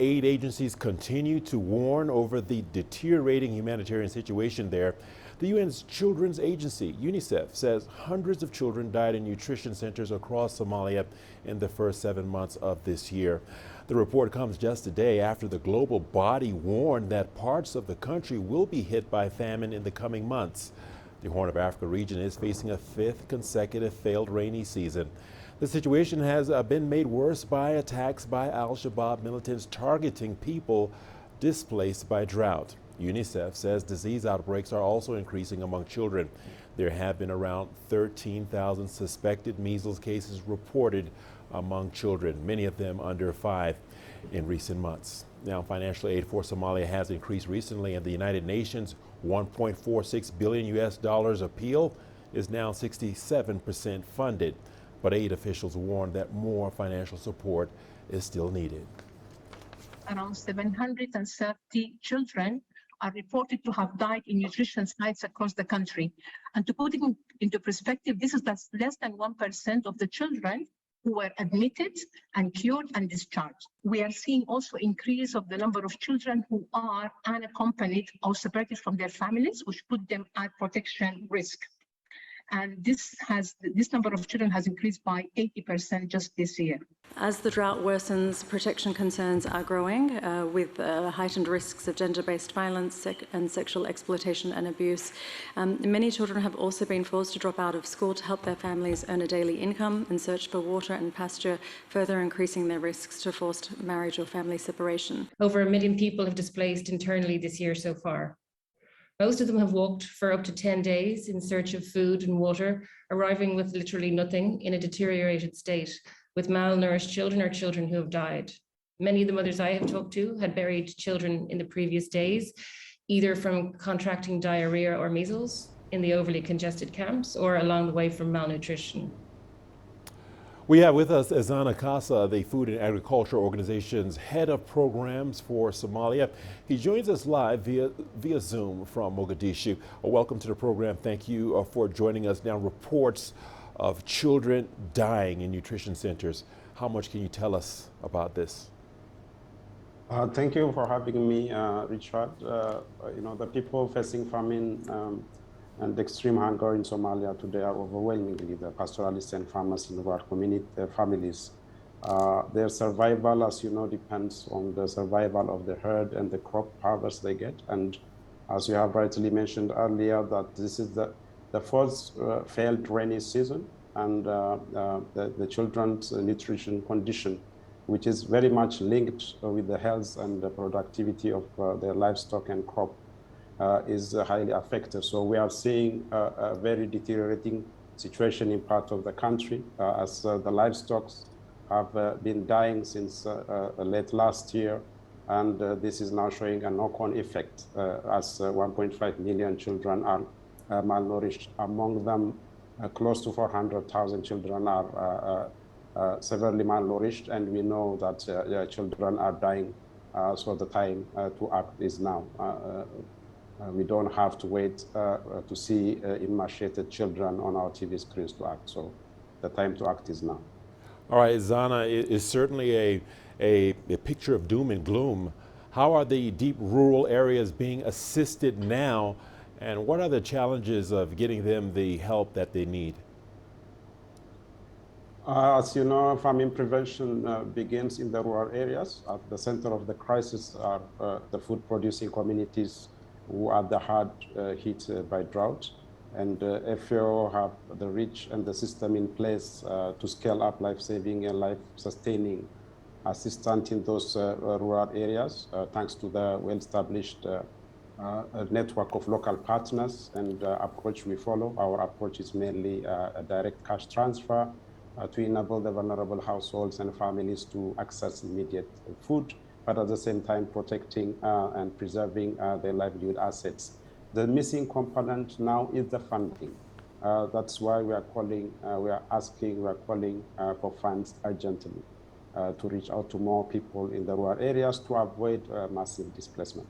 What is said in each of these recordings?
aid agencies continue to warn over the deteriorating humanitarian situation there. The UN's Children's Agency, UNICEF, says hundreds of children died in nutrition centers across Somalia in the first 7 months of this year. The report comes just a day after the global body warned that parts of the country will be hit by famine in the coming months. The Horn of Africa region is facing a fifth consecutive failed rainy season. The situation has been made worse by attacks by al-Shabaab militants targeting people displaced by drought. UNICEF says disease outbreaks are also increasing among children. There have been around 13,000 suspected measles cases reported among children, many of them under 5 in recent months. Now, financial aid for Somalia has increased recently, and the United Nations $1.46 billion appeal is now 67% funded. But aid officials warn that more financial support is still needed. Around 730 children are reported to have died in nutrition sites across the country. And to put it into perspective, this is less than 1% of the children who were admitted and cured and discharged. We are seeing also increase of the number of children who are unaccompanied or separated from their families, which put them at protection risk. And this number of children has increased by 80% just this year. As the drought worsens, protection concerns are growing with heightened risks of gender-based violence and sexual exploitation and abuse. Many children have also been forced to drop out of school to help their families earn a daily income and search for water and pasture, further increasing their risks to forced marriage or family separation. Over 1 million people have displaced internally this year so far. Most of them have walked for up to 10 days in search of food and water, arriving with literally nothing in a deteriorated state, with malnourished children or children who have died. Many of the mothers I have talked to had buried children in the previous days, either from contracting diarrhea or measles in the overly congested camps or along the way from malnutrition. We have with us Ezana Kassa, the Food and Agriculture Organization's head of programs for Somalia. He joins us live via Zoom from Mogadishu. Welcome to the program. Thank you for joining us. Now, reports of children dying in nutrition centers. How much can you tell us about this? Thank you for having me, Richard. The people facing famine and extreme hunger in Somalia today are overwhelmingly the pastoralists and farmers in rural community families. Their survival, as you know, depends on the survival of the herd and the crop harvest they get. And as you have rightly mentioned earlier, that this is the first failed rainy season, and the children's nutrition condition, which is very much linked with the health and the productivity of their livestock and crop, is highly affected. So we are seeing a very deteriorating situation in part of the country, as the livestock have been dying since late last year, and this is now showing a knock-on effect, as 1.5 million children are malnourished. Among them, close to 400,000 children are severely malnourished, and we know that children are dying, so the time to act is now. We don't have to wait to see emaciated children on our TV screens to act. So the time to act is now. All right, Zana, it is certainly a picture of doom and gloom. How are the deep rural areas being assisted now, and what are the challenges of getting them the help that they need? As you know, famine prevention begins in the rural areas. At the center of the crisis are the food-producing communities who are the hard hit by drought. And FAO have the reach and the system in place to scale up life-saving and life-sustaining assistance in those rural areas, thanks to the well-established network of local partners and approach we follow. Our approach is mainly a direct cash transfer to enable the vulnerable households and families to access immediate food, but at the same time protecting and preserving their livelihood assets. The missing component now is the funding. That's why we are calling for funds urgently to reach out to more people in the rural areas to avoid massive displacement.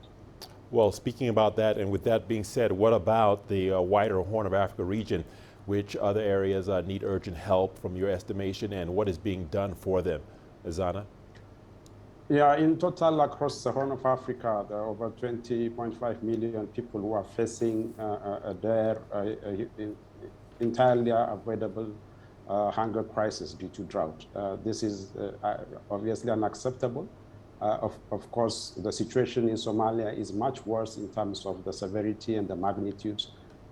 Well, speaking about that, and with that being said, what about the wider Horn of Africa region? Which other areas need urgent help from your estimation, and what is being done for them? Ezana? Yeah, in total, across the Horn of Africa, there are over 20.5 million people who are facing their entirely avoidable hunger crisis due to drought. This is obviously unacceptable. Of course, the situation in Somalia is much worse in terms of the severity and the magnitude.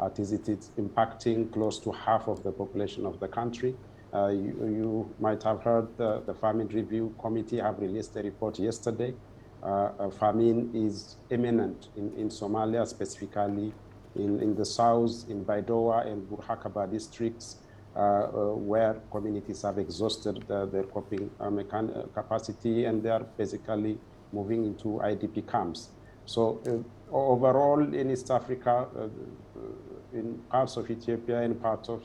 It is impacting close to half of the population of the country. You might have heard the Famine Review Committee have released a report yesterday. Famine is imminent in Somalia, specifically in the south, in Baidoa and Burhakaba districts, where communities have exhausted their coping capacity, and they are basically moving into IDP camps. So overall in East Africa, in parts of Ethiopia and parts of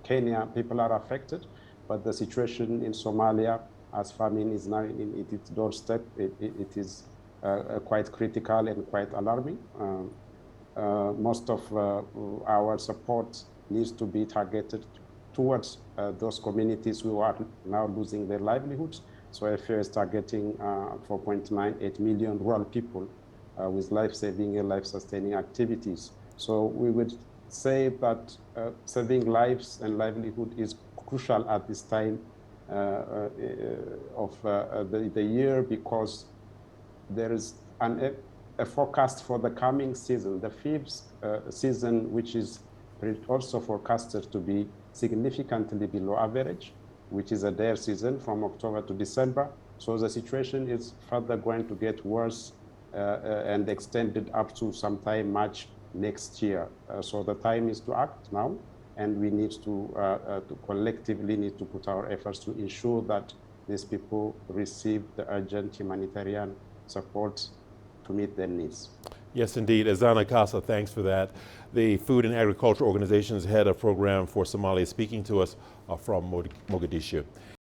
Kenya, people are affected, but the situation in Somalia, as famine is now in its doorstep, it is quite critical and quite alarming. Most of our support needs to be targeted towards those communities who are now losing their livelihoods. So FAO is targeting 4.98 million rural people with life-saving and life-sustaining activities. So we would say that saving lives and livelihood is crucial at this time of the year, because there is a forecast for the coming season, the fifth season, which is also forecasted to be significantly below average, which is a dire season from October to December. So the situation is further going to get worse and extended up to sometime March next year. So the time is to act now, and we need to collectively need to put our efforts to ensure that these people receive the urgent humanitarian support to meet their needs. Yes, indeed. Ezana Kassa, thanks for that. The Food and Agriculture Organization's head of program for Somalia speaking to us from Mogadishu.